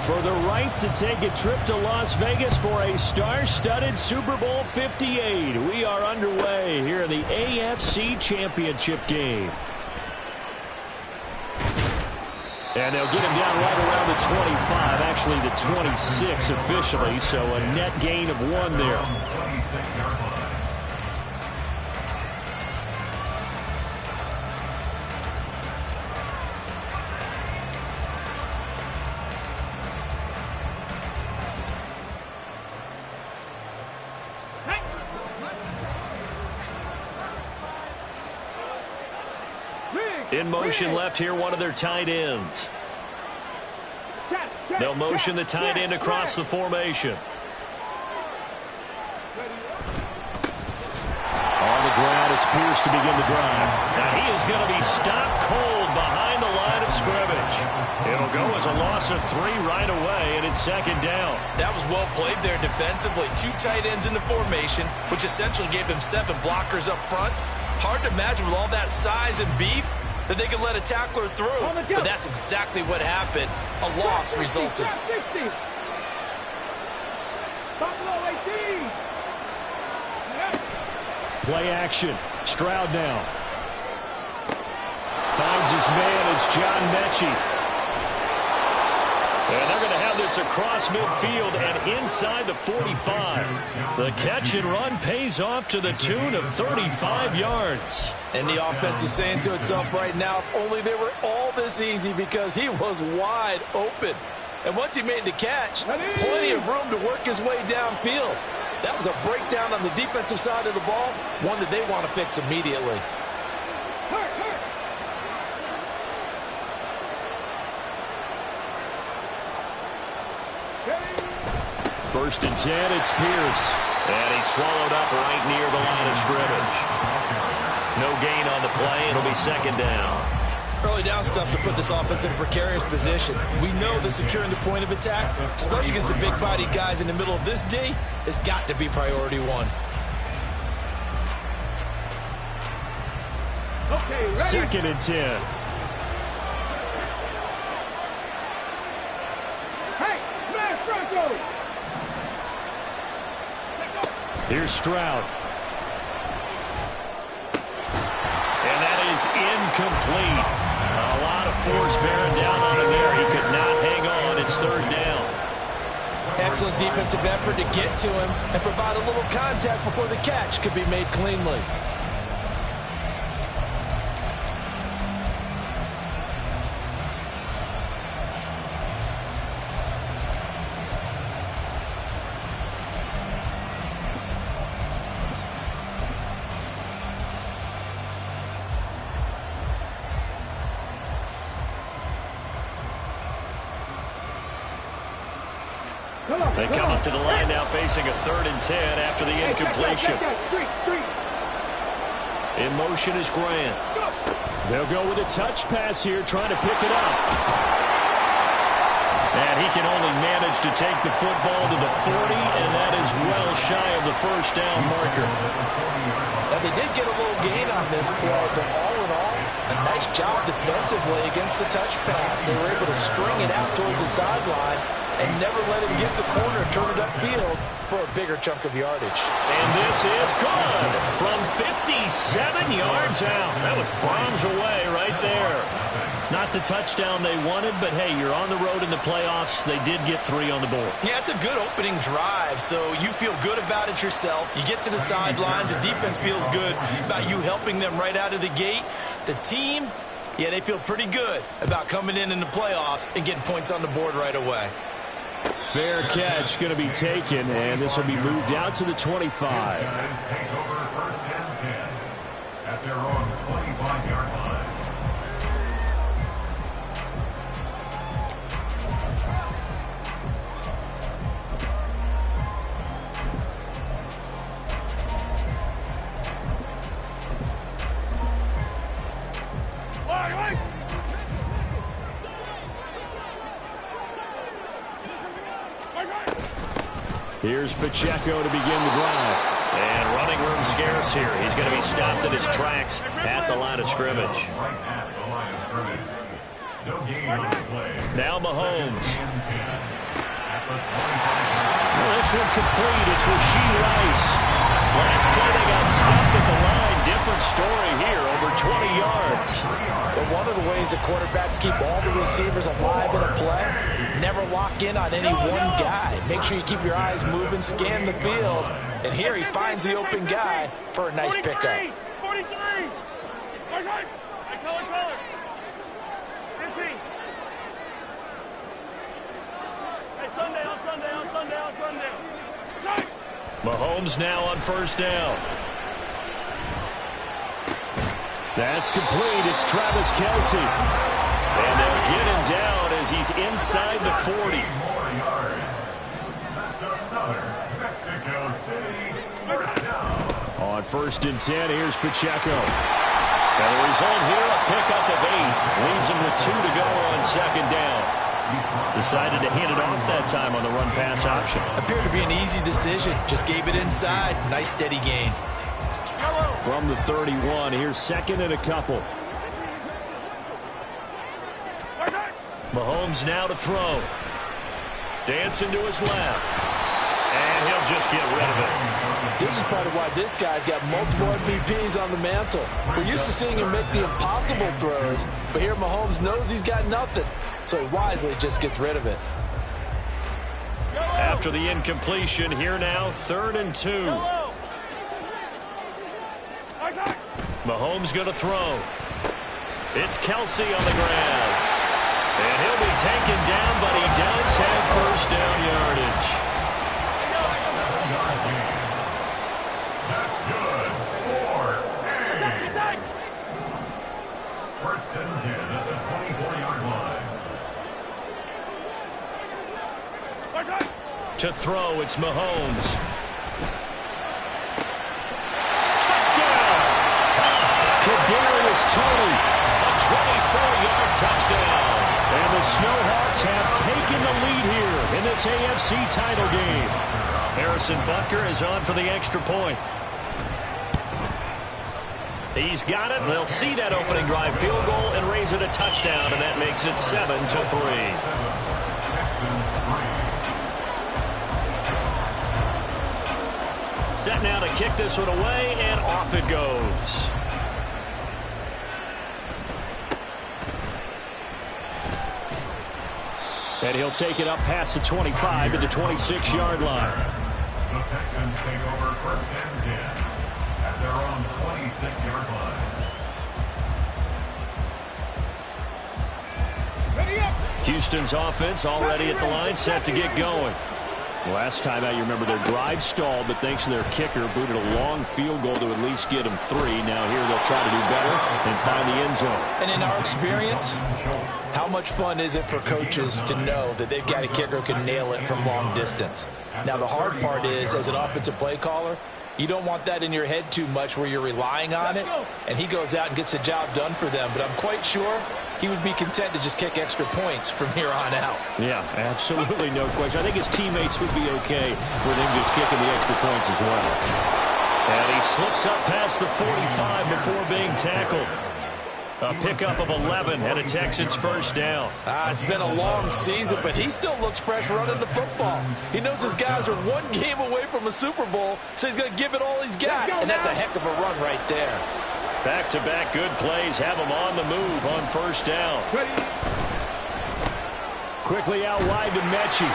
For the right to take a trip to Las Vegas for a star-studded Super Bowl 58. We are underway here in the AFC Championship game. And they'll get him down right around the 25, actually the 26 officially, so a net gain of 1 there. In motion left here, one of their tight ends. They'll motion the tight end across the formation. On the ground, it's Pierce to begin the drive. Now he is going to be stopped cold behind the line of scrimmage. It'll go as a loss of 3 right away, and it's second down. That was well played there defensively. 2 tight ends in the formation, which essentially gave them 7 blockers up front. Hard to imagine with all that size and beef that they could let a tackler through. But that's exactly what happened. A loss resulted. Play action. Stroud now. Finds his man. It's John Mechie. And they're going to have this across midfield and inside the 45. The catch and run pays off to the tune of 35 yards. And the offense is saying to itself right now, if only they were all this easy, because he was wide open. And once he made the catch, plenty of room to work his way downfield. That was a breakdown on the defensive side of the ball, one that they want to fix immediately. First and 10, it's Pierce. And he's swallowed up right near the line of scrimmage. No gain on the play. It'll be second down. Early down stuff to put this offense in a precarious position. We know that securing the point of attack, especially against the big-bodied guys in the middle of this D, has got to be priority 1. Okay, ready? Second and 10. Hey, smash Bronco! Here's Stroud. And that is incomplete. A lot of force bearing down on him there. He could not hang on. It's third down. Excellent defensive effort to get to him and provide a little contact before the catch could be made cleanly. They come up to the line now facing a 3rd and 10 after the incompletion. In motion is Grant. They'll go with a touch pass here, trying to pick it up. And he can only manage to take the football to the 40, and that is well shy of the first down marker. Now, they did get a little gain on this play, but all in all, a nice job defensively against the touch pass. They were able to string it out towards the sideline and never let him get the corner and turn it upfield for a bigger chunk of yardage. And this is good from 57 yards out. That was bombs away right there. Not the touchdown they wanted, but hey, you're on the road in the playoffs. They did get 3 on the board. Yeah, it's a good opening drive, so you feel good about it yourself. You get to the sidelines, the defense feels good about you helping them right out of the gate. The team, yeah, they feel pretty good about coming in the playoffs and getting points on the board right away. Fair catch going to be taken, and this will be moved out to the 25. Take over first and 10 at their own 25-yard line. Here's Pacheco to begin the drive. And running room scarce here. He's going to be stopped in his tracks at the line of scrimmage. No gain on the play. Now Mahomes. Well, this one complete. It's Rashee Rice. Last play they got stuffed at the line. Different story here, over 20 yards. But one of the ways the quarterbacks keep all the receivers alive in a play, never lock in on any one guy. Make sure you keep your eyes moving, scan the field. And here he finds the open guy for a nice pickup. 43! I color. 15. Hey, Sunday. Mahomes now on first down. That's complete. It's Travis Kelce. And they'll get him down as he's inside the 40. More yards. That's another Mexico City first down. On 1st and 10, here's Pacheco. And the result here, a pickup of 8. Leaves him with 2 to go on 2nd down. Decided to hand it off that time on the run-pass option. Appeared to be an easy decision. Just gave it inside. Nice steady gain. From the 31, here's 2nd and a couple. Mahomes now to throw. Dancing to his left. And he'll just get rid of it. This is part of why this guy's got multiple MVPs on the mantle. We're used to seeing him make the impossible throws, but here Mahomes knows he's got nothing, so he wisely just gets rid of it. After the incompletion, here now, 3rd and 2. Mahomes going to throw. It's Kelce on the ground. And he'll be taken down, but he does have first down yardage. That's good. 4. 1st and 10 at the 24-yard line. To throw, it's Mahomes. Kadarius Toney, a 24-yard touchdown. And the Snowhawks have taken the lead here in this AFC title game. Harrison Butker is on for the extra point. He's got it. They'll see that opening drive field goal and raise it a touchdown, and that makes it 7-3. Set now to kick this one away, and off it goes. And he'll take it up past the 25 to the 26-yard line. The Texans take over 1st and 10 at their own 26-yard line. Houston's offense already at the line, set to get going. Last time out, you remember their drive stalled, but thanks to their kicker, booted a long field goal to at least get them 3. Now here they'll try to do better and find the end zone. And in our experience, how much fun is it for coaches to know that they've got a kicker who can nail it from long distance? Now the hard part is, as an offensive play caller, you don't want that in your head too much where you're relying on it, and he goes out and gets the job done for them. But I'm quite sure he would be content to just kick extra points from here on out. Yeah, absolutely no question. I think his teammates would be okay with him just kicking the extra points as well. And he slips up past the 45 before being tackled. A pickup of 11 and a Texans first down. It's been a long season, but he still looks fresh running the football. He knows his guys are one game away from a Super Bowl, so he's going to give it all he's got. And that's a heck of a run right there. Back-to-back good plays have him on the move on first down. Quickly out wide to Mechie.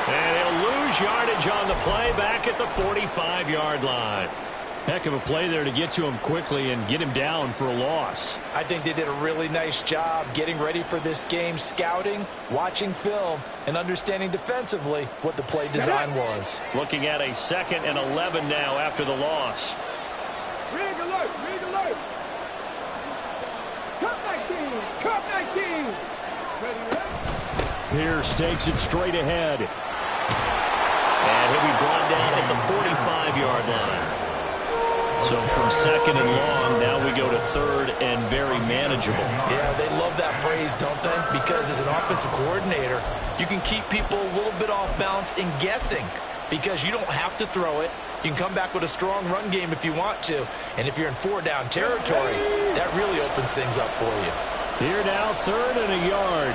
And he'll lose yardage on the play back at the 45-yard line. Heck of a play there to get to him quickly and get him down for a loss. I think they did a really nice job getting ready for this game, scouting, watching film, and understanding defensively what the play design was. Looking at a 2nd and 11 now after the loss. Rig alert! Cut 19! Pierce takes it straight ahead. And he'll be brought down at the 45-yard line. So from 2nd and long, now we go to 3rd and very manageable. Yeah, they love that phrase, don't they? Because as an offensive coordinator, you can keep people a little bit off balance and guessing because you don't have to throw it. You can come back with a strong run game if you want to. And if you're in 4-down territory, that really opens things up for you. Here now, 3rd and a yard.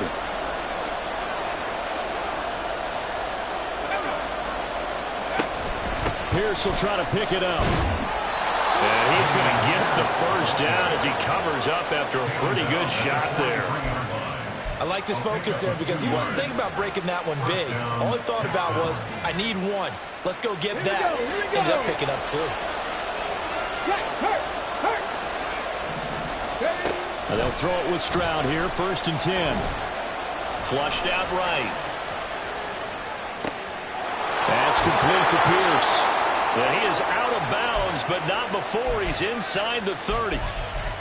Pierce will try to pick it up. And he's going to get the first down as he covers up after a pretty good shot there. I liked his focus there because he wasn't thinking about breaking that one big. All he thought about was, I need one. Let's go get that. Ended up picking up 2. And they'll throw it with Stroud here, 1st and 10. Flushed out right. That's complete to Pierce. Yeah, he is out of bounds, but not before he's inside the 30.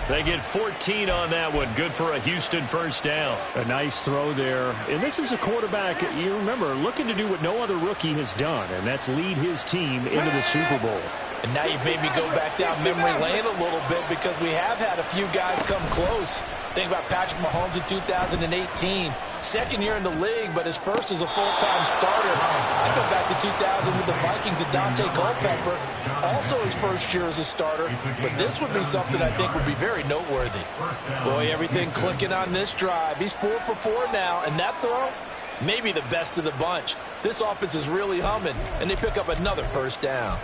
They get 14 on that one. Good for a Houston first down. A nice throw there. And this is a quarterback, you remember, looking to do what no other rookie has done, and that's lead his team into the Super Bowl. And now you've made me go back down memory lane a little bit because we have had a few guys come close. Think about Patrick Mahomes in 2018. 2nd year in the league, but his first as a full-time starter. I go back to 2000 with the Vikings and Dante Culpepper. Also his first year as a starter. But this would be something I think would be very noteworthy. Boy, everything clicking on this drive. He's 4 for 4 now, and that throw, maybe the best of the bunch. This offense is really humming, and they pick up another first down.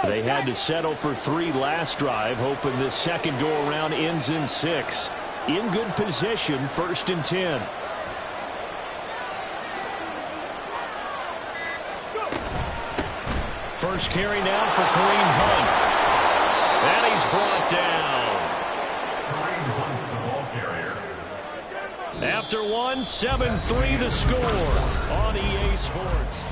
They had to settle for 3 last drive, hoping this second go-around ends in 6. In good position, 1st and 10. First carry now for Kareem Hunt. And he's brought down. After 1, 7-3 the score on EA Sports.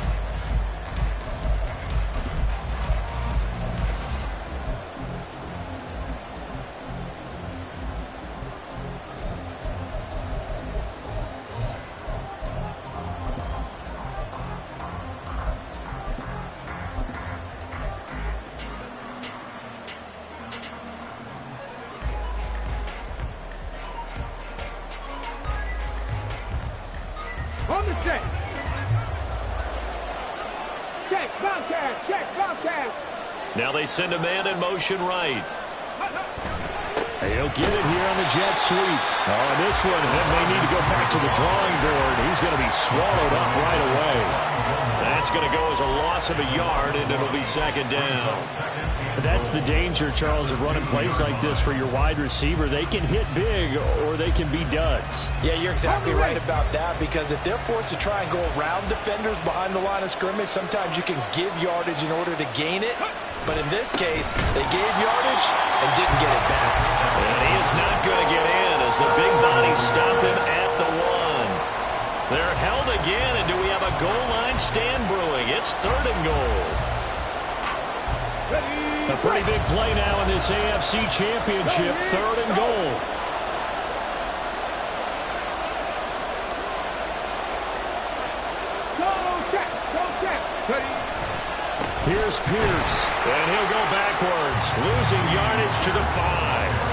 On the check. Check, Bobcat, check, Bobcat. Now they send a man in motion right. He'll get it here on the jet sweep. Oh, this one, they may need to go back to the drawing board. He's going to be swallowed up right away. That's going to go as a loss of a yard, and it'll be 2nd down. That's the danger, Charles, of running plays like this for your wide receiver. They can hit big or they can be duds. Yeah, you're exactly right about that because if they're forced to try and go around defenders behind the line of scrimmage, sometimes you can give yardage in order to gain it. But in this case, they gave yardage and didn't get it back. And he is not going to get in as the big bodies stop him at the 1. They're held again, and do we have a goal line stand brewing? It's 3rd and goal. A pretty big play now in this AFC Championship, 3rd and goal. Go check. Here's Pierce. And he'll go backwards, losing yardage to the 5.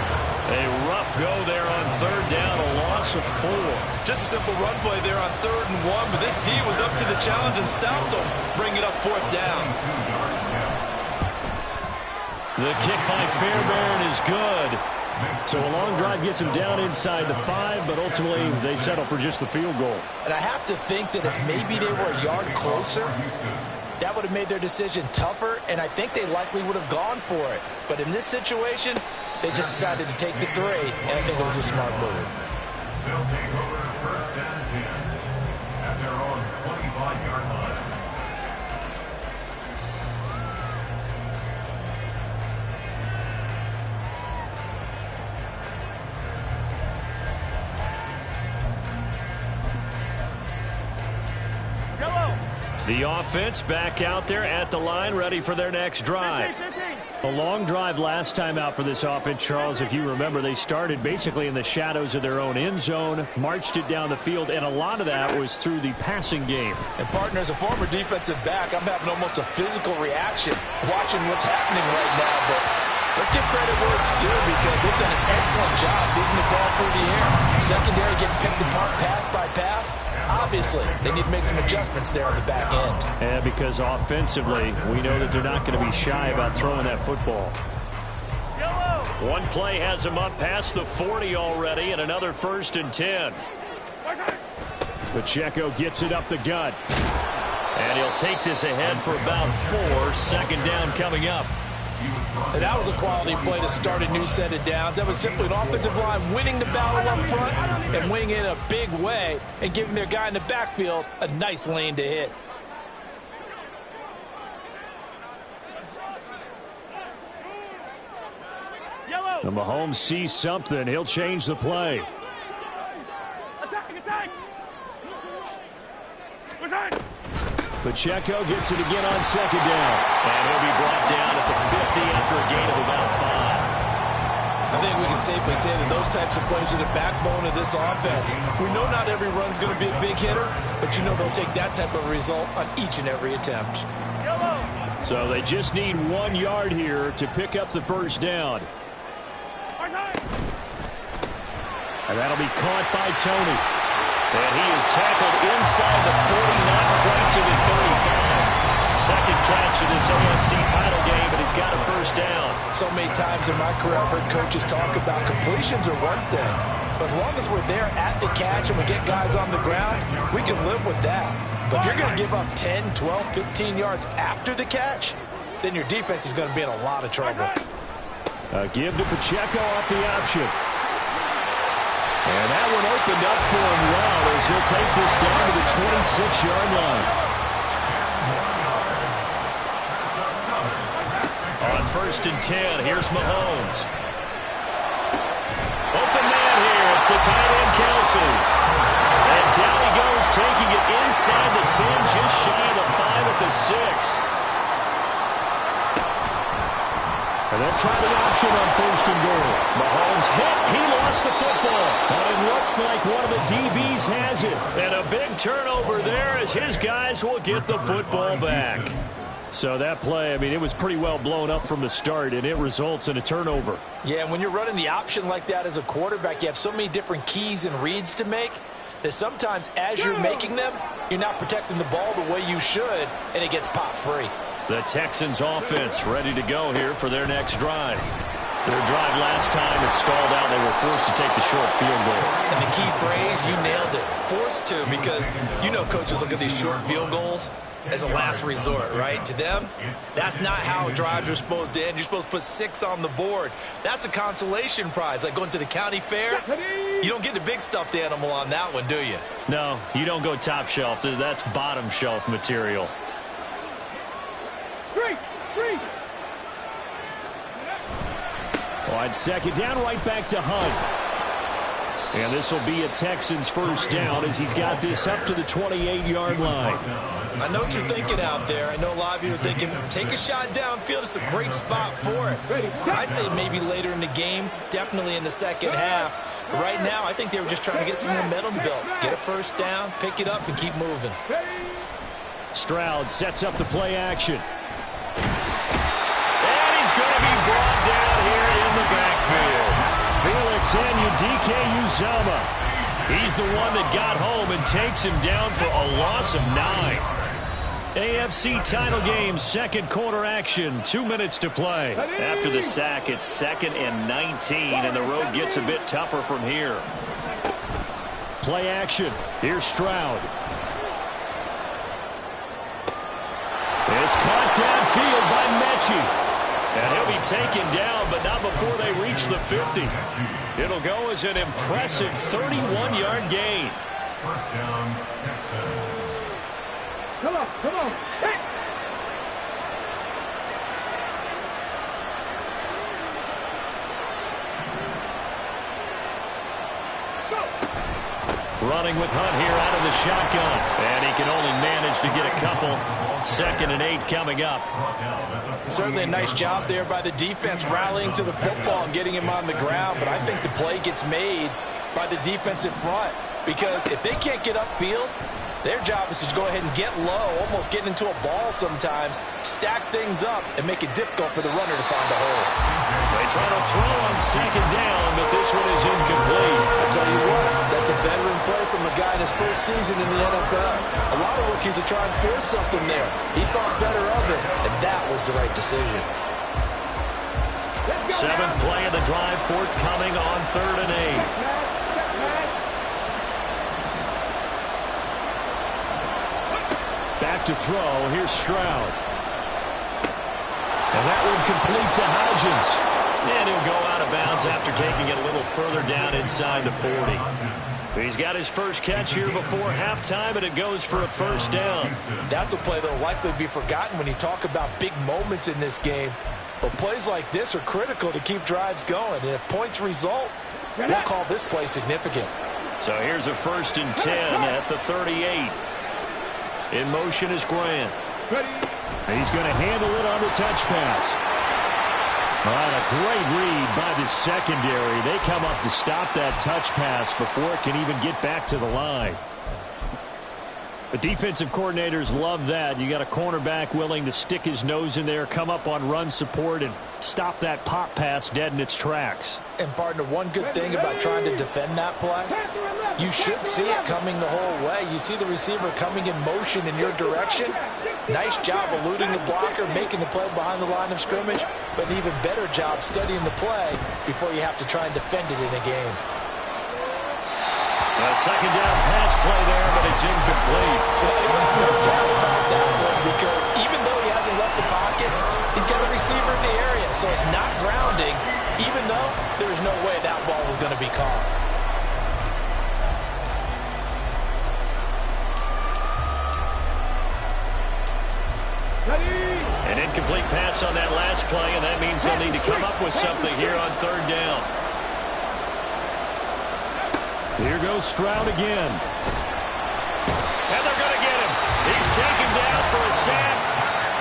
A rough go there on 3rd down, a loss of 4. Just a simple run play there on 3rd and 1, but this D was up to the challenge and stopped him, bringing up 4th down. The kick by Fairbairn is good. So a long drive gets him down inside the 5, but ultimately they settle for just the field goal. And I have to think that if maybe they were a yard closer, that would have made their decision tougher, and I think they likely would have gone for it. But in this situation, they just decided to take the 3, and I think it was a smart move. They'll take over 1st and 10 at their own 25-yard line. The offense back out there at the line, ready for their next drive. A long drive last time out for this offense, Charles. If you remember, they started basically in the shadows of their own end zone, marched it down the field, and a lot of that was through the passing game. And, partner, as a former defensive back, I'm having almost a physical reaction watching what's happening right now. But let's give credit where it's due because they've done an excellent job moving the ball through the air. Secondary getting picked apart pass by pass. obviously, they need to make some adjustments there on the back end. Yeah, because offensively, we know that they're not going to be shy about throwing that football. One play has him up past the 40 already, and another 1st and 10. Pacheco gets it up the gut. And he'll take this ahead for about 4. 2nd down coming up. And that was a quality play to start a new set of downs. That was simply an offensive line winning the battle up front and winning it in a big way and giving their guy in the backfield a nice lane to hit. And Mahomes sees something. He'll change the play. Pacheco gets it again on 2nd down. And he'll be brought down at the 50 after a gain of about 5. I think we can safely say that those types of plays are the backbone of this offense. We know not every run's going to be a big hitter, but you know they'll take that type of result on each and every attempt. So they just need 1 yard here to pick up the 1st down. And that'll be caught by Tony. And he is tackled inside the 40, not quite to the 35. Second catch of this AFC title game, and he's got a 1st down. So many times in my career I've heard coaches talk about completions are one thing. But as long as we're there at the catch and we get guys on the ground, we can live with that. But if you're going to give up 10, 12, 15 yards after the catch, then your defense is going to be in a lot of trouble. Give to Pacheco off the option. And that one opened up for him well as he'll take this down to the 26-yard line. On 1st and 10, here's Mahomes. Open man here. It's the tight end, Kelsey. And down he goes, taking it inside the 10, just shy of the 5 at the 6. And they'll try the option on 1st and goal. Mahomes hit. He lost the football. But it looks like one of the DBs has it. And a big turnover there as his guys will get the football back. So that play, I mean, it was pretty well blown up from the start, and it results in a turnover. Yeah, when you're running the option like that as a quarterback, you have so many different keys and reads to make that sometimes as you're making them, you're not protecting the ball the way you should, and it gets popped free. The Texans offense ready to go here for their next drive. Their drive last time, it stalled out. They were forced to take the short field goal. And the key phrase, you nailed it, forced to, because you know coaches look at these short field goals as a last resort, right? To them, that's not how drives are supposed to end. You're supposed to put 6 on the board. That's a consolation prize, like going to the county fair. You don't get the big stuffed animal on that one, do you? No, you don't go top shelf. That's bottom shelf material. On 2nd down, right back to Hunt. And this will be a Texans 1st down as he's got this up to the 28-yard line. I know what you're thinking out there. I know a lot of you are thinking, take a shot downfield. It's a great spot for it. I'd say maybe later in the game, definitely in the second half. But right now, I think they were just trying to get some momentum built. Get a 1st down, pick it up, and keep moving. Stroud sets up the play action. And he's going to be brought down here in the backfield. Felix Anudike-Uzomah. He's the one that got home and takes him down for a loss of 9. AFC title game, 2nd quarter action, 2 minutes to play. After the sack, it's 2nd and 19, and the road gets a bit tougher from here. Play action. Here's Stroud. It's caught downfield by Mechie. And he'll be taken down, but not before they reach the 50. It'll go as an impressive 31-yard gain. 1st down, Texans. Come on. Hey! Running with Hunt here out of the shotgun. And he can only manage to get a couple. 2nd and 8 coming up. Certainly a nice job there by the defense rallying to the football and getting him on the ground. But I think the play gets made by the defensive front. Because if they can't get upfield, their job is to go ahead and get low, almost get into a ball sometimes, stack things up, and make it difficult for the runner to find a hole. They try to throw on 2nd down, but this one is incomplete. I tell you what, that's a veteran play from a guy in his first season in the NFL. A lot of rookies are trying to force something there. He thought better of it, and that was the right decision. Seventh play of the drive, forthcoming on 3rd and 8. Back to throw. Here's Stroud. And that one complete to Hodgins. And he'll go out of bounds after taking it a little further down inside the 40. He's got his first catch here before halftime, and it goes for a first down. That's a play that will likely be forgotten when you talk about big moments in this game. But plays like this are critical to keep drives going. And if points result, we'll call this play significant. So here's a 1st and 10 at the 38. In motion is Grant. He's going to handle it on the touch pass. All right, a great read by the secondary. They come up to stop that touch pass before it can even get back to the line. The defensive coordinators love that. You got a cornerback willing to stick his nose in there, come up on run support, and stop that pop pass dead in its tracks. And, partner, one good thing about trying to defend that play, you should see it coming the whole way. You see the receiver coming in motion in your direction. Nice job eluding the blocker, making the play behind the line of scrimmage, but an even better job studying the play before you have to try and defend it in a game. A second down pass play there, but it's incomplete. Well, no doubt about that one, because even though he hasn't left the pocket, he's got a receiver in the area, so it's not grounding, even though there's no way that ball was going to be caught. An incomplete pass on that last play, and that means they'll need to come up with something here on 3rd down. Here goes Stroud again. And they're going to get him. He's taken down for a sack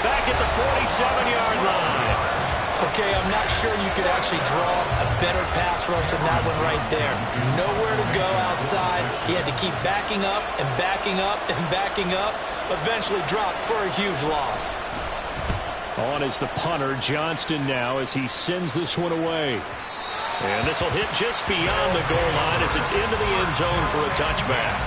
back at the 47-yard line. Okay, I'm not sure you could actually draw a better pass rush than that one right there. Nowhere to go outside. He had to keep backing up and backing up and backing up. Eventually dropped for a huge loss. On is the punter, Johnston, now as he sends this one away. And this will hit just beyond the goal line as it's into the end zone for a touchback.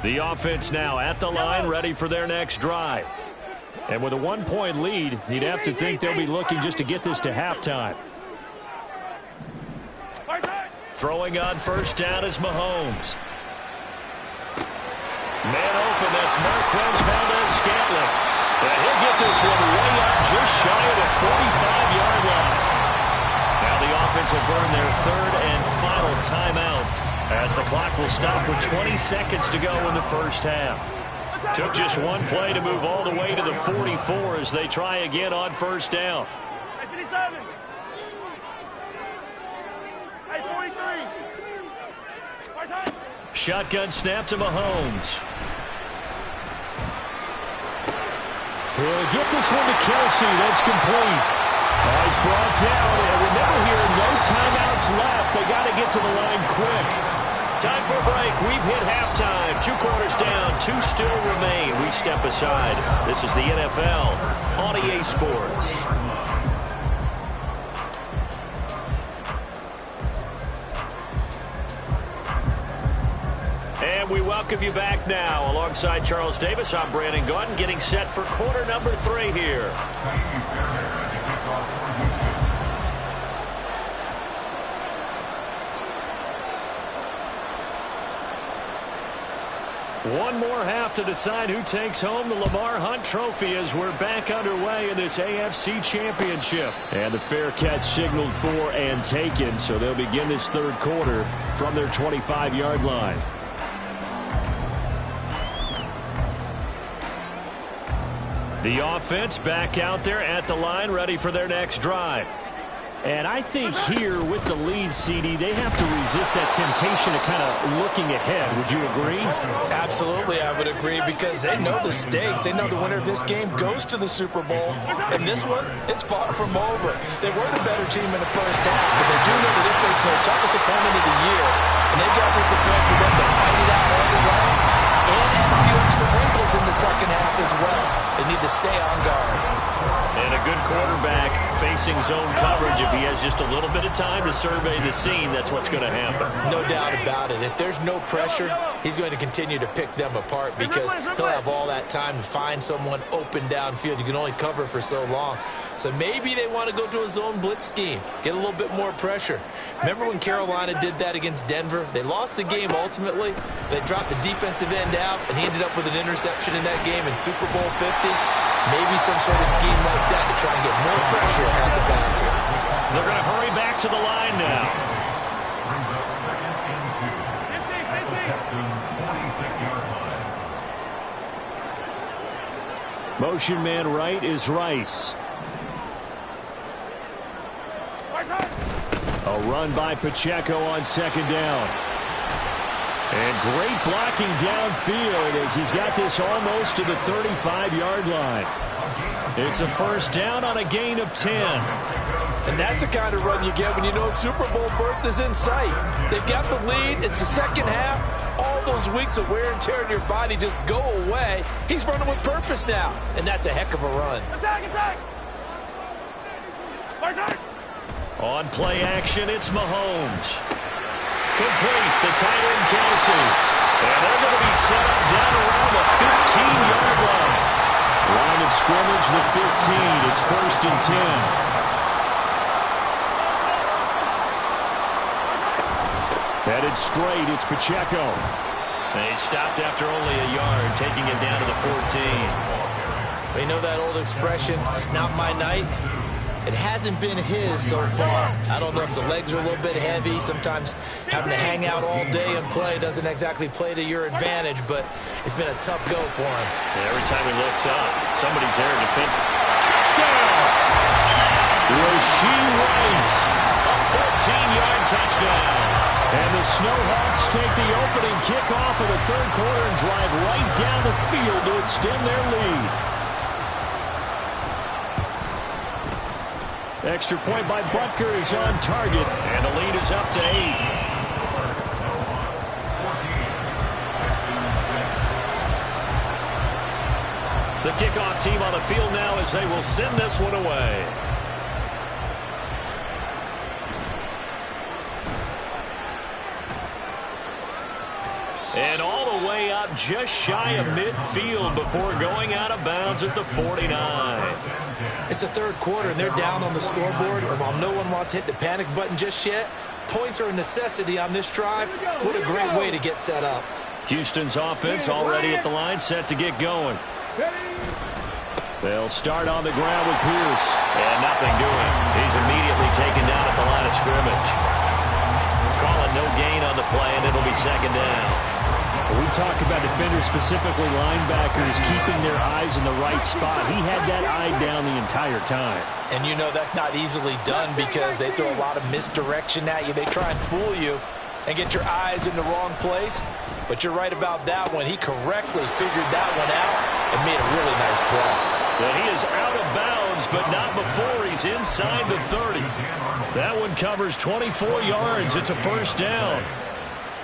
The offense now at the line, ready for their next drive. And with a 1-point lead, you'd have to think they'll be looking just to get this to halftime. Throwing on 1st down is Mahomes. Man open, that's Marquez Valdez-Scantling. And he'll get this one way up just shy of the 45-yard line. Now the offense will burn their 3rd and final timeout as the clock will stop with 20 seconds to go in the first half. Took just one play to move all the way to the 44 as they try again on 1st down. Shotgun snap to Mahomes. He'll get this one to Kelsey. That's complete. He's brought down. And remember here, no timeouts left. They got to get to the line quick. Time for a break. We've hit halftime. 2 quarters down. 2 still remain. We step aside. This is the NFL on EA Sports. And we welcome you back now. Alongside Charles Davis, I'm Brandon Gaudin, getting set for quarter number 3 here. One more half to decide who takes home the Lamar Hunt Trophy as we're back underway in this AFC Championship. And the fair catch signaled for and taken, so they'll begin this 3rd quarter from their 25-yard line. The offense back out there at the line, ready for their next drive. And I think here with the lead, CD, they have to resist that temptation of kind of looking ahead. Would you agree? Absolutely, I would agree, because they know the stakes. They know the winner of this game goes to the Super Bowl. And this one, it's far from over. They were the better team in the first half, but they do know that they face their toughest opponent of the year. And they've got to be prepared for them to fight it out all the way and add a few extra wrinkles in to stay on guard. And a good quarterback facing zone coverage. If he has just a little bit of time to survey the scene, that's what's going to happen. No doubt about it. If there's no pressure, he's going to continue to pick them apart because he'll have all that time to find someone open downfield. You can only cover for so long. So maybe they want to go to a zone blitz scheme, get a little bit more pressure. Remember when Carolina did that against Denver? They lost the game ultimately. They dropped the defensive end out, and he ended up with an interception in that game in Super Bowl 50. Maybe some sort of scheme like that to try and get more pressure at the passer. They're going to hurry back to the line now. Brings up second and 2 at the Texans' 46-yard line. Motion man right is Rice. A run by Pacheco on second down. And great blocking downfield as he's got this almost to the 35-yard line. It's a first down on a gain of 10. And that's the kind of run you get when you know Super Bowl berth is in sight. They've got the lead. It's the second half. All those weeks of wear and tear in your body just go away. He's running with purpose now, and that's a heck of a run. Attack! On play action, it's Mahomes. Complete, the tight end Kelsey. And they're going to be set up down around the 15-yard line. Line of scrimmage, the 15. It's first and 10. Headed straight, it's Pacheco. And he stopped after only a yard, taking it down to the 14. We know that old expression, it's not my night. It hasn't been his so far. I don't know if the legs are a little bit heavy. Sometimes having to hang out all day and play doesn't exactly play to your advantage, but it's been a tough go for him. And every time he looks up, somebody's there in defense. Touchdown! Rasheed Rice, a 14-yard touchdown. And the Snowhawks take the opening kickoff of the third quarter and drive right down the field to extend their lead. Extra point by Butker is on target, and the lead is up to 8. The kickoff team on the field now as they will send this one away. And all the way up just shy of midfield before going out of bounds at the 49. It's the third quarter, and they're down on the scoreboard. And while no one wants to hit the panic button just yet, points are a necessity on this drive. What a great way to get set up. Houston's offense already at the line, set to get going. They'll start on the ground with Pierce. And nothing doing. He's immediately taken down at the line of scrimmage. Calling no gain on the play, and it'll be second down. We talk about defenders, specifically linebackers, keeping their eyes in the right spot. He had that eye down the entire time. And you know that's not easily done because they throw a lot of misdirection at you. They try and fool you and get your eyes in the wrong place. But you're right about that one. He correctly figured that one out and made a really nice play. And he is out of bounds, but not before he's inside the 30. That one covers 24 yards. It's a first down.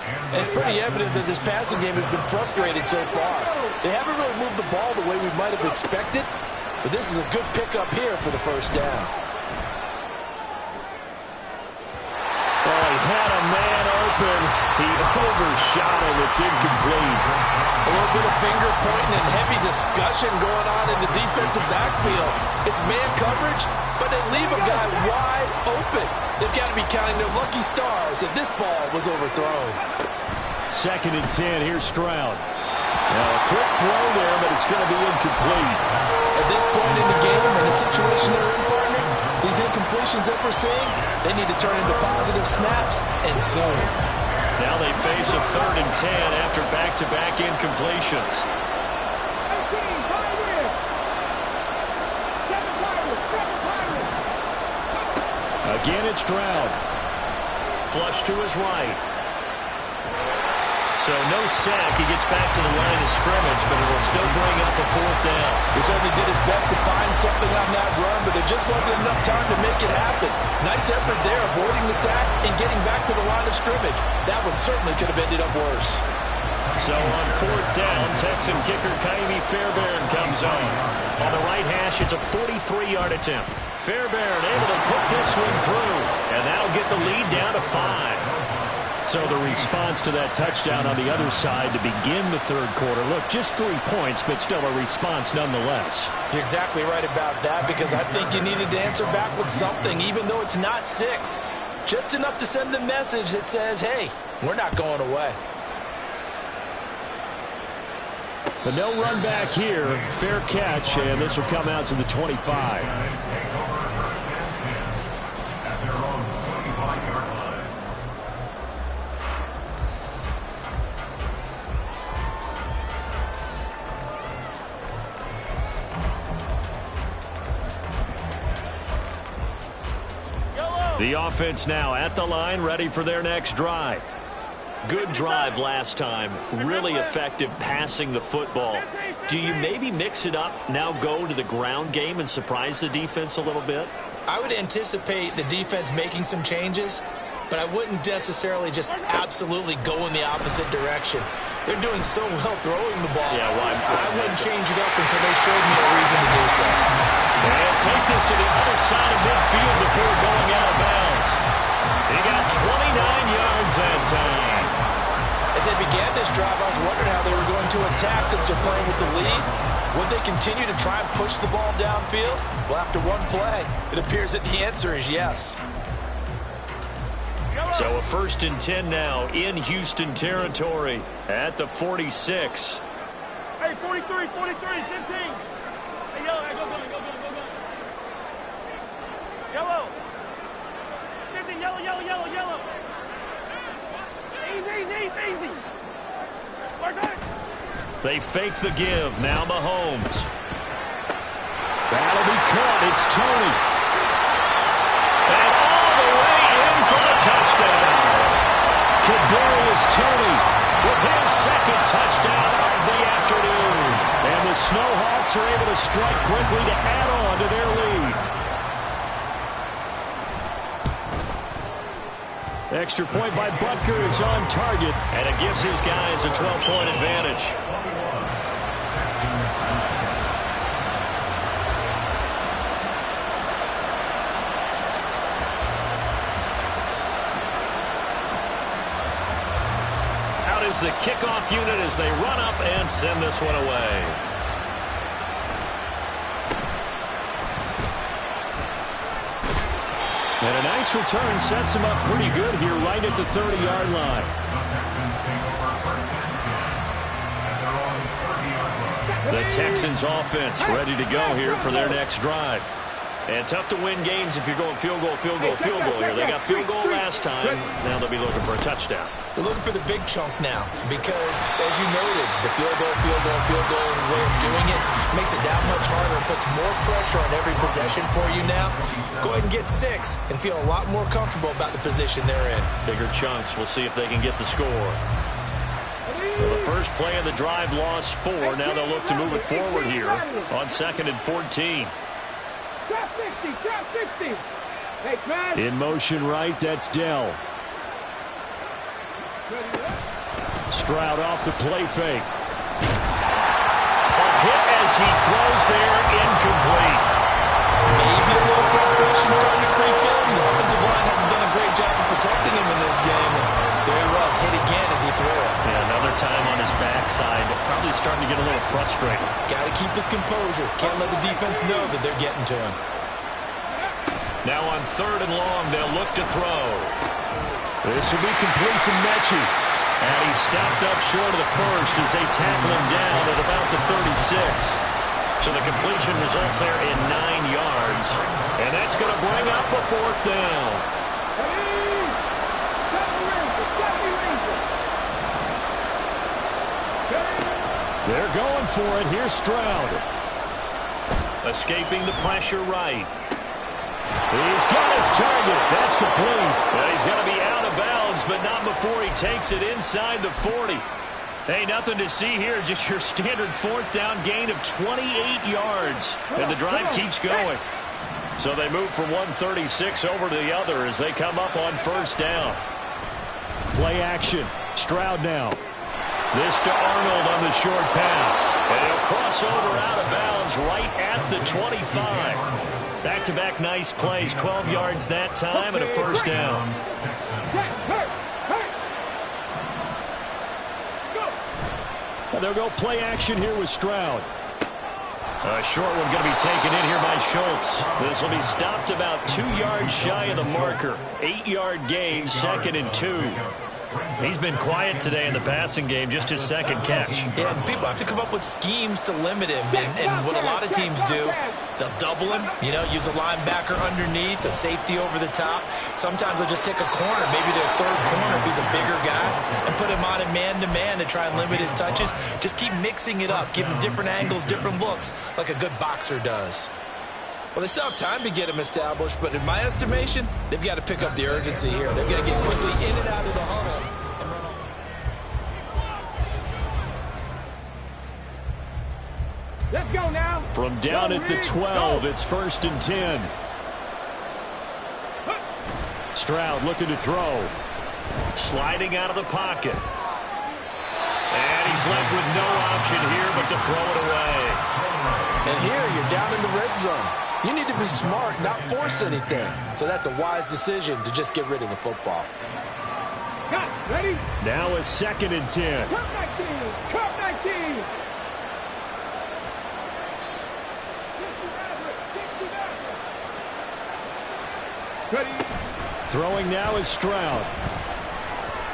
And it's pretty evident that this passing game has been frustrated so far. They haven't really moved the ball the way we might have expected, but this is a good pickup here for the first down. Oh, he had a man open. He overshot him. It's incomplete. A little bit of finger pointing and heavy discussion going on in the defensive backfield. It's man coverage, but they leave a guy wide open. They've got to be counting their lucky stars that this ball was overthrown. Second and 10. Here's Stroud. Now a quick throw there, but it's going to be incomplete. At this point in the game, in the situation they're in, partner, these incompletions that we're seeing, they need to turn into positive snaps, and soon. Now they face a third and 10 after back-to-back incompletions. Again, it's Stroud. Flush to his right. So no sack. He gets back to the line of scrimmage, but it will still bring up a fourth down. He certainly did his best to find something on that run, but there just wasn't enough time to make it happen. Nice effort there, avoiding the sack and getting back to the line of scrimmage. That one certainly could have ended up worse. So on fourth down, Texan kicker Kaimi Fairbairn comes on. On the right hash, it's a 43-yard attempt. Fairbairn able to put this one through, and that'll get the lead down to 5. So the response to that touchdown on the other side to begin the third quarter. Look, just 3 points, but still a response nonetheless. You're exactly right about that, because I think you needed to answer back with something, even though it's not 6. Just enough to send the message that says, hey, we're not going away. But no run back here. Fair catch, and this will come out to the 25. The offense now at the line, ready for their next drive. Good drive last time. Really effective passing the football. Do you maybe mix it up, now go to the ground game and surprise the defense a little bit? I would anticipate the defense making some changes, but I wouldn't necessarily just absolutely go in the opposite direction. They're doing so well throwing the ball. Yeah, well, I wouldn't change it up until they showed me a reason to do so. And take this to the other side of midfield before going out of bounds. He got 29 yards that time. As they began this drive, I was wondering how they were going to attack since they're playing with the lead. Would they continue to try and push the ball downfield? Well, after one play, it appears that the answer is yes. So a 1st and 10 now in Houston territory at the 46. Hey, 43, 43, 15. Hey, yellow, hey, go. Yellow. 15, yellow. Easy. They fake the give. Now Mahomes. That'll be caught. It's Tony. And all the way in for the touchdown. Kadarius Toney with his second touchdown of the afternoon. And the Snowhawks are able to strike quickly to add on to their lead. Extra point by Butker is on target, and it gives his guys a 12-point advantage. Out is the kickoff unit as they run up and send this one away. And a nice return sets him up pretty good here right at the 30-yard line. The Texans offense ready to go here for their next drive. And tough to win games if you're going field goal here. They got field goal last time. Now they'll be looking for a touchdown. They're looking for the big chunk now because, as you noted, the field goal way of doing it makes it that much harder and puts more pressure on every possession for you now. Go ahead and get 6 and feel a lot more comfortable about the position they're in. Bigger chunks. We'll see if they can get the score. So the first play of the drive lost 4. Now they'll look to move it forward here on 2nd and 14. Drop 60. Hey, man. In motion right, that's Dell. Stroud off the play fake. A hit as he throws there, incomplete. Maybe a little frustration starting to creep in. The offensive line hasn't done a great job of protecting him in this game. And there he was, hit again as he threw it. Yeah, another time on his backside. Probably starting to get a little frustrated. Got to keep his composure. Can't let the defense know that they're getting to him. Now on 3rd and long, they'll look to throw. This will be complete to Mechie. And he stopped up short of the first as they tackle him down at about the 36. So the completion results there in 9 yards. And that's going to bring up a 4th down. They're going for it. Here's Stroud. Escaping the pressure right. He's got his target. That's complete. Well, he's going to be out of bounds, but not before he takes it inside the 40. Hey, nothing to see here. Just your standard 4th down gain of 28 yards. And the drive keeps going. So they move from 136 over to the other as they come up on 1st down. Play action. Stroud now. This to Arnold on the short pass. And he'll cross over out of bounds right at the 25. Back-to-back nice plays, 12 yards that time and a first down. And they'll go play action here with Stroud. A short one going to be taken in here by Schultz. This will be stopped about 2 yards shy of the marker. 8-yard gain, 2nd and 2. He's been quiet today in the passing game, just his second catch. Yeah, and people have to come up with schemes to limit him. And what a lot of teams do, they'll double him, use a linebacker underneath, a safety over the top. Sometimes they'll just take a corner, maybe their third corner if he's a bigger guy, and put him on in man-to-man to try and limit his touches. Just keep mixing it up, give him different angles, different looks, like a good boxer does. Well, they still have time to get him established, but in my estimation, they've got to pick up the urgency here. They've got to get quickly in and out of the huddle and run on. Let's go now. From down at the 12, it's 1st and 10. Stroud looking to throw. Sliding out of the pocket. And he's left with no option here but to throw it away. And here, you're down in the red zone. You need to be smart, not force anything. So that's a wise decision to just get rid of the football. Got ready. Now a 2nd and 10. Cut 19. Cut 19. Ready. Throwing now is Stroud.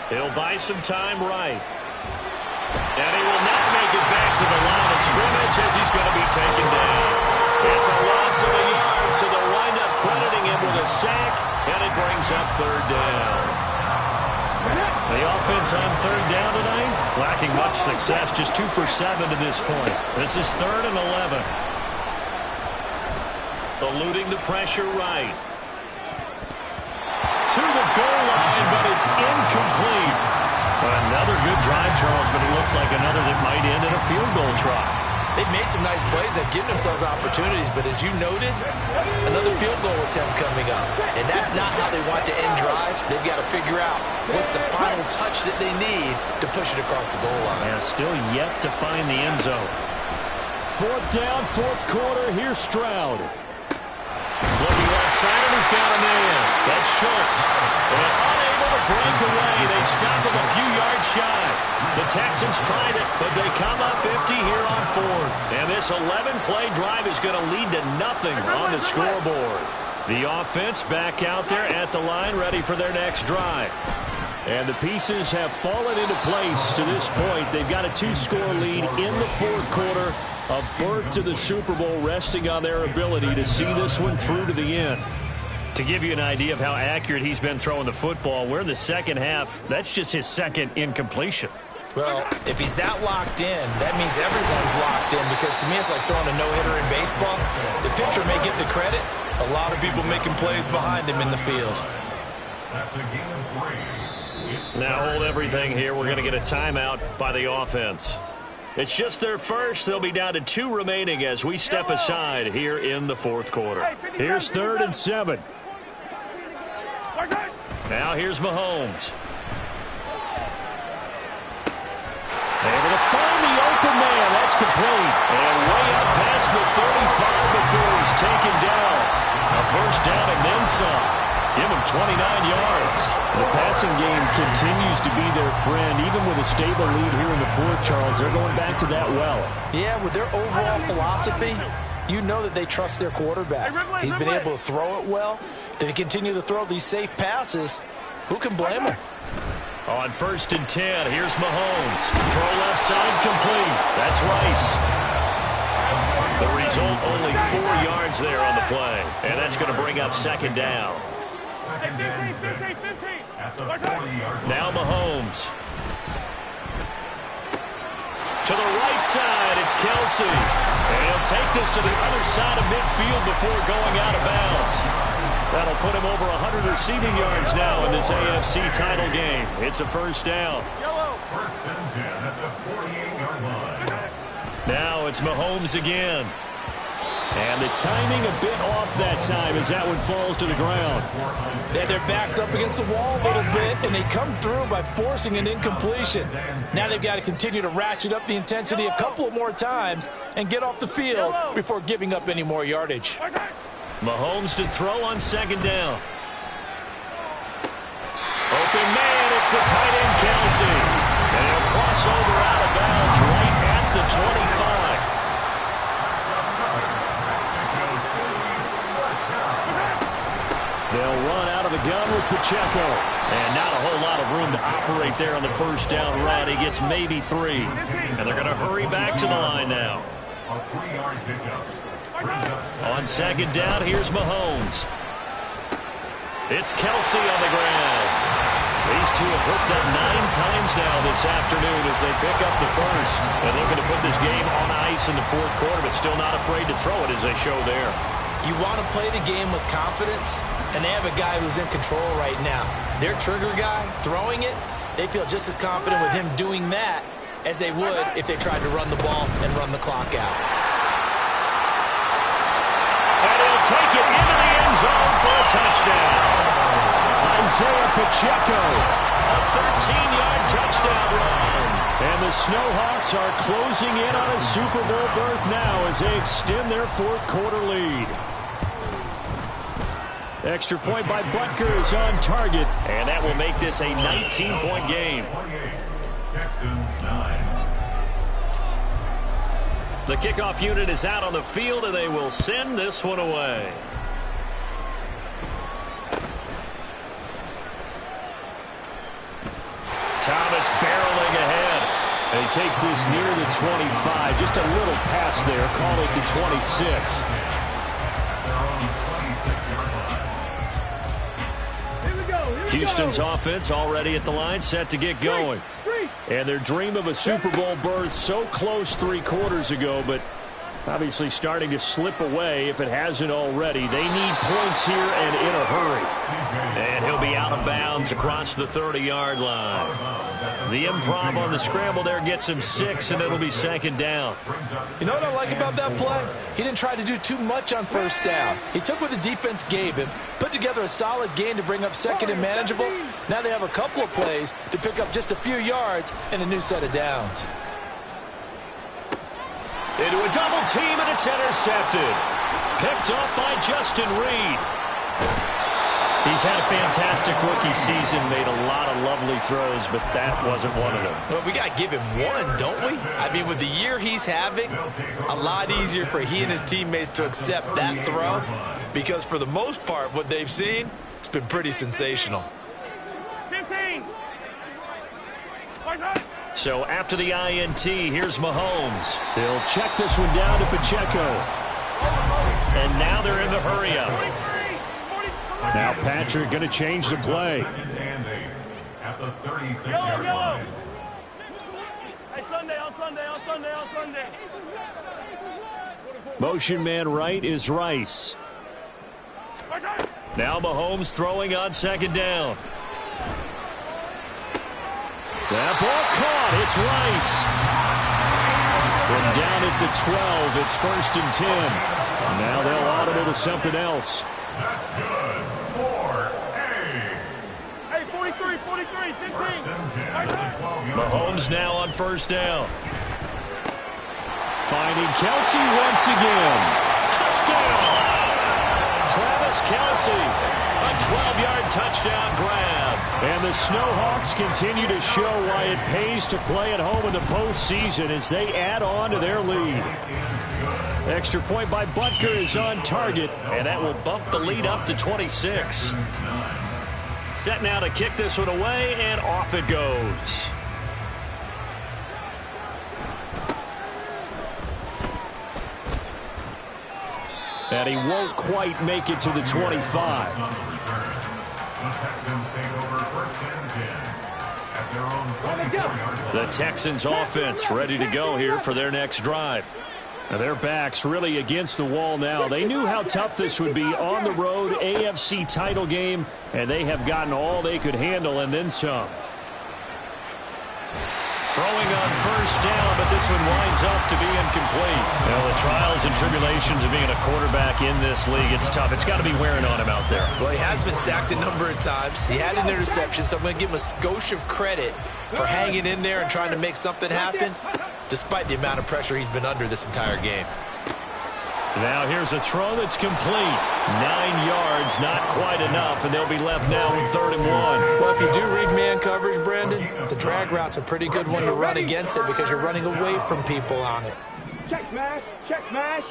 He'll buy some time right. And he will not make it back to the line of scrimmage as he's going to be taken down. It's a loss of a yard, so they'll wind up crediting him with a sack, and it brings up 3rd down. The offense on 3rd down tonight, lacking much success, just 2 for 7 to this point. This is 3rd and 11. Eluding the pressure right. To the goal line, but it's incomplete. Another good drive, Charles, but it looks like another that might end in a field goal try. They've made some nice plays. They've given themselves opportunities, but as you noted, another field goal attempt coming up. And that's not how they want to end drives. They've got to figure out what's the final touch that they need to push it across the goal line. Yeah, still yet to find the end zone. 4th down, 4th quarter. Here's Stroud. Looking left side, and he's got a man. That's Schultz. And unable to break away. They stop him a few yards shy. The Texans tried it, but they come up empty here on 4th. And this 11-play drive is going to lead to nothing on the scoreboard. The offense back out there at the line, ready for their next drive. And the pieces have fallen into place to this point. They've got a 2-score lead in the 4th quarter. A berth to the Super Bowl resting on their ability to see this one through to the end. To give you an idea of how accurate he's been throwing the football, we're in the second half. That's just his 2nd incompletion. Well, if he's that locked in, that means everyone's locked in, because to me it's like throwing a no-hitter in baseball. The pitcher may get the credit. A lot of people making plays behind him in the field. That's a game of 3. Now hold everything here. We're going to get a timeout by the offense. It's just their first. They'll be down to 2 remaining as we step aside here in the 4th quarter. Here's 3rd and 7. Now here's Mahomes. Able to find the open man. That's complete. And way up past the 35 before he's taken down. A first down and then some. Give him 29 yards. The passing game continues to be their friend. Even with a stable lead here in the 4th, Charles, they're going back to that well. Yeah, with their overall philosophy, you know that they trust their quarterback. He's been able to throw it well. They continue to throw these safe passes. Who can blame him? On 1st and 10, here's Mahomes. Throw left side complete. That's Rice. The result, only 4 yards there on the play. And that's going to bring up 2nd down. 15. Now Mahomes. To the right side, it's Kelsey. And he'll take this to the other side of midfield before going out of bounds. That'll put him over 100 receiving yards now in this AFC title game. It's a first down. 1st and 10 at the 48-yard line. Now it's Mahomes again. And the timing a bit off that time as that one falls to the ground. They had their backs up against the wall a little bit, and they come through by forcing an incompletion. Now they've got to continue to ratchet up the intensity a couple of more times and get off the field before giving up any more yardage. Mahomes to throw on second down. Open man, it's the tight end Kelsey. And he'll cross over out of bounds right at the 25. They'll run out of the gun with Pacheco. And not a whole lot of room to operate there on the first down run. He gets maybe 3. And they're going to hurry back to the line now. On second down, here's Mahomes. It's Kelsey on the ground. These two have hooked up 9 times now this afternoon as they pick up the first. And looking to put this game on ice in the fourth quarter, but still not afraid to throw it as they show there. You want to play the game with confidence, and they have a guy who's in control right now. Their trigger guy, throwing it, they feel just as confident with him doing that as they would if they tried to run the ball and run the clock out. And he'll take it into the end zone for a touchdown. Isaiah Pacheco, a 13-yard touchdown run. And the Snowhawks are closing in on a Super Bowl berth now as they extend their fourth quarter lead. Extra point by Butker is on target, and that will make this a 19-point game. Texans 9. The kickoff unit is out on the field, and they will send this one away. Thomas barreling ahead. And he takes this near the 25. Just a little pass there. Call it the 26. Houston's offense already at the line, set to get going. And their dream of a Super Bowl berth so close 3 quarters ago, but obviously starting to slip away if it hasn't already. They need points here and in a hurry. And he'll be out of bounds across the 30-yard line. The improv on the scramble there gets him 6, and it'll be second down. You know what I like about that play? He didn't try to do too much on first down. He took what the defense gave him, put together a solid gain to bring up second and manageable. Now they have a couple of plays to pick up just a few yards and a new set of downs. Into a double team, and it's intercepted. Picked up by Justin Reed. He's had a fantastic rookie season, made a lot of lovely throws, but that wasn't one of them. Well, we got to give him one, don't we? I mean, with the year he's having, a lot easier for he and his teammates to accept that throw because for the most part, what they've seen, it's been pretty sensational. 15. So after the INT, here's Mahomes. They'll check this one down to Pacheco. And now they're in the hurry-up. Now Patrick going to change the play. At the 36-yard line. Hey, Sunday, on Sunday, on Sunday, on Sunday. Motion man right is Rice. Now Mahomes throwing on second down. That ball caught. It's Rice. From down at the 12, it's 1st and 10. Now they'll audible to something else. That's good. 4A. Hey, 43, 43, 15. Mahomes now on first down. Finding Kelsey once again. Touchdown! Travis Kelsey. A 12-yard touchdown grab. And the Snowhawks continue to show why it pays to play at home in the postseason as they add on to their lead. Extra point by Butker is on target, and that will bump the lead up to 26. Set now to kick this one away, and off it goes. And he won't quite make it to the 25. The Texans take over 1st and 10 at their own 24-yard line. The Texans offense ready to go here for their next drive. Now their backs really against the wall now. They knew how tough this would be on the road, AFC title game, and they have gotten all they could handle and then some. Throwing on first down, but this one winds up to be incomplete. Well, the trials and tribulations of being a quarterback in this league, it's tough. It's got to be wearing on him out there. Well, he has been sacked a number of times. He had an interception, so I'm going to give him a skosh of credit for hanging in there and trying to make something happen, despite the amount of pressure he's been under this entire game. Now here's a throw that's complete. 9 yards, not quite enough, and they'll be left now with 3rd and 1. Well, if you do read man coverage, Brandon, the drag route's a pretty good one to run against it because you're running away from people on it. Check smash, check smash.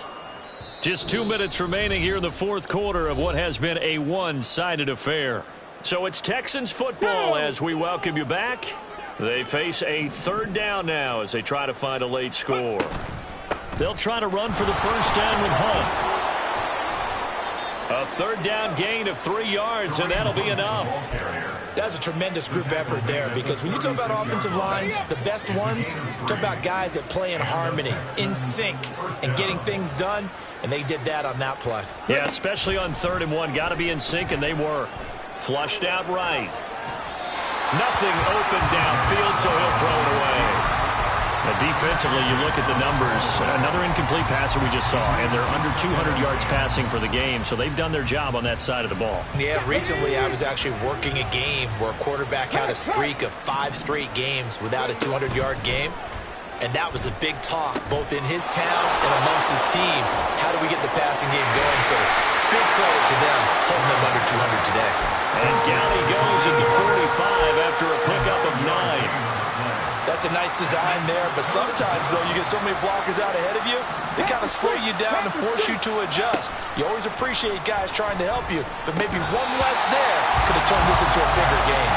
Just 2 minutes remaining here in the 4th quarter of what has been a one-sided affair. So it's Texans football as we welcome you back. They face a 3rd down now as they try to find a late score. They'll try to run for the first down with Hunt. A 3rd down gain of 3 yards, and that'll be enough. That's a tremendous group effort there because when you talk about offensive lines, the best ones, talk about guys that play in harmony, in sync, and getting things done, and they did that on that play. Yeah, especially on 3rd and 1. Got to be in sync, and they were. Flushed out right. Nothing open downfield, so he'll throw it away. Now, defensively, you look at the numbers. Another incomplete passer we just saw, and they're under 200 yards passing for the game, so they've done their job on that side of the ball. Yeah, recently I was actually working a game where a quarterback had a streak of 5 straight games without a 200-yard game, and that was a big talk, both in his town and amongst his team. How do we get the passing game going? So big credit to them holding them under 200 today. And down he goes at the 45 after a pickup of 9. That's a nice design there, but sometimes, though, you get so many blockers out ahead of you, they kind of slow you down and force you to adjust. You always appreciate guys trying to help you, but maybe one less there could have turned this into a bigger game.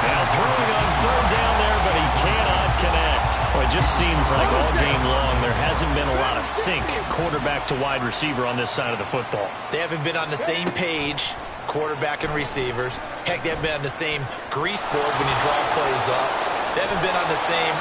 Now throwing on 3rd down there, but he cannot connect. Well, it just seems like all game long there hasn't been a lot of sync quarterback to wide receiver on this side of the football. They haven't been on the same page, quarterback and receivers. Heck, they haven't been on the same grease board when you draw plays up. They haven't been on the same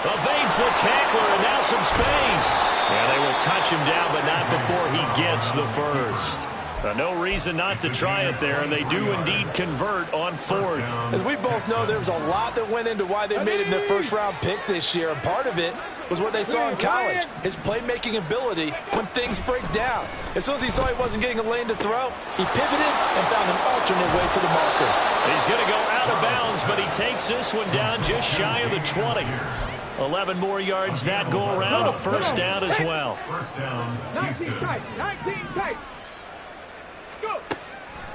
evades the tackler, and now some space. Yeah, they will touch him down, but not before he gets the first. No reason not to try it there, and they do indeed convert on 4th. As we both know, there was a lot that went into why they made him their first-round pick this year, and part of it was what they saw in college, his playmaking ability when things break down. As soon as he saw he wasn't getting a lane to throw, he pivoted and found an alternate way to the marker. He's going to go out of bounds, but he takes this one down just shy of the 20. 11 more yards that go around, a first down as well. 19 tight, 19 tight. Go.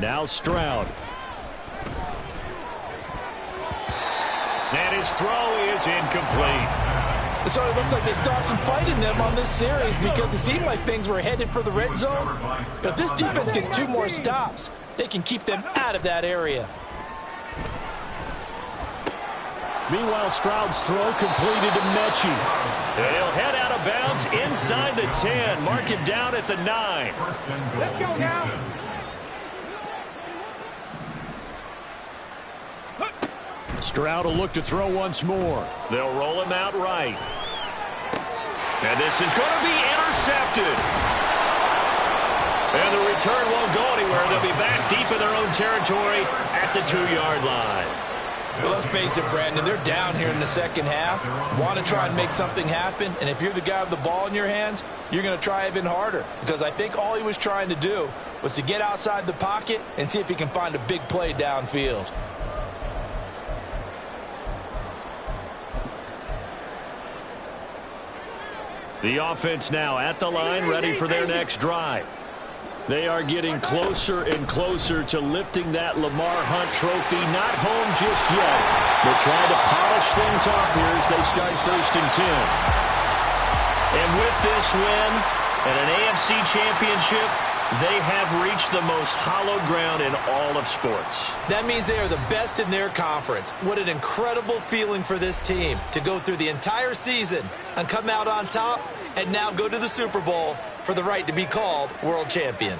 Now Stroud. And his throw is incomplete. So it looks like they stopped some fight in them on this series because it seemed like things were headed for the red zone. But if this defense gets 2 more stops, they can keep them out of that area. Meanwhile, Stroud's throw completed to Mechie. He'll head out of bounds inside the 10. Mark him down at the 9. Let's go now. Stroud will look to throw once more. They'll roll him out right. And this is going to be intercepted. And the return won't go anywhere. They'll be back deep in their own territory at the 2-yard line. Well, let's face it, Brandon, they're down here in the second half. Want to try and make something happen, and if you're the guy with the ball in your hands, you're going to try even harder. Because I think all he was trying to do was to get outside the pocket and see if he can find a big play downfield. The offense now at the line, ready for their next drive. They are getting closer and closer to lifting that Lamar Hunt trophy. Not home just yet, but trying to polish things off here as they start 1st and 10. And with this win and an AFC championship, they have reached the most hallowed ground in all of sports. That means they are the best in their conference. What an incredible feeling for this team to go through the entire season and come out on top and now go to the Super Bowl for the right to be called world champion.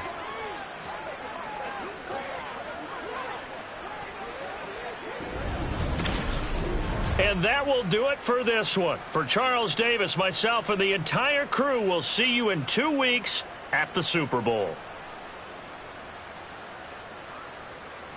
And that will do it for this one. For Charles Davis, myself, and the entire crew, will see you in 2 weeks at the Super Bowl.